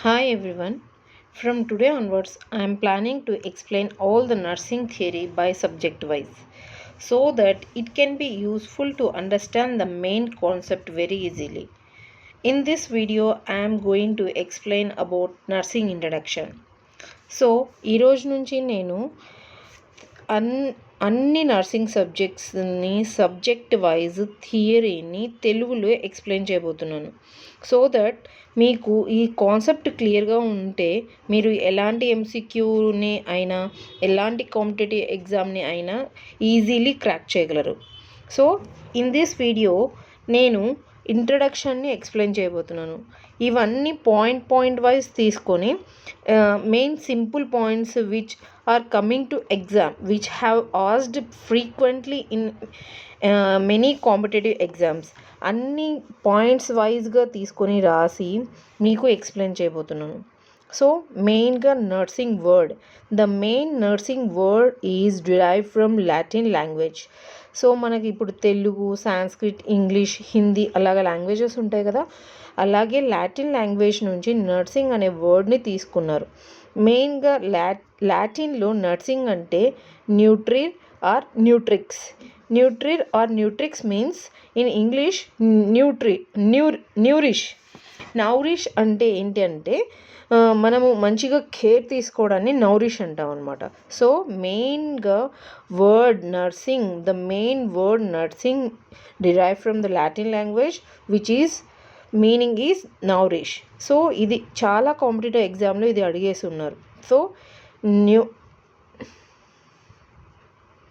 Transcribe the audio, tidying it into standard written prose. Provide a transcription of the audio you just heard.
Hi everyone. From today onwards, I am planning to explain all the nursing theory by subject wise so that it can be useful to understand the main concept very easily. In this video, I am going to explain about nursing introduction. So ఈ రోజు నుంచి నేను అన్ని nursing సబ్జెక్ట్స్ని subject wise థియరీని తెలుగులో explain చేయబోతున్నాను so that మీకు ఈ concept క్లియర్గా ఉంటే మీరు ఎలాంటి ఎంసీక్యూని అయినా ఎలాంటి కాంపిటేటివ్ ఎగ్జామ్ని అయినా ఈజీలీ క్రాక్ చేయగలరు. సో ఇన్ దిస్ వీడియో నేను ఇంట్రడక్షన్ని ఎక్స్ప్లెయిన్ చేయబోతున్నాను. ఇవన్నీ పాయింట్ వైజ్ తీసుకొని main simple points which are coming to exam which have asked frequently in many competitive exams అన్ని పాయింట్స్ వైజ్గా తీసుకొని రాసి మీకు ఎక్స్ప్లెయిన్ చేయబోతున్నాను. సో మెయిన్గా nursing word, the main nursing word is derive from Latin language. So మనకి ఇప్పుడు Telugu, Sanskrit, English, Hindi అలాగ లాంగ్వేజెస్ ఉంటాయి కదా, అలాగే లాటిన్ లాంగ్వేజ్ నుంచి నర్సింగ్ అనే వర్డ్ని తీసుకున్నారు. మెయిన్గా లాటిన్లో నర్సింగ్ అంటే న్యూట్రిర్ ఆర్ న్యూట్రిక్స్. న్యూట్రిర్ ఆర్ న్యూట్రిక్స్ means in English nourish. Nourish అంటే ఏంటి అంటే మనము మంచిగా కేర్ తీసుకోవడాన్ని నౌరిష్ అంటాం అనమాట. సో మెయిన్గా word nursing, the main word nursing derive from the Latin language which is meaning is nourish. So ఇది చాలా కాంపిటేటివ్ ఎగ్జామ్లో ఇది అడిగేసి ఉన్నారు. సో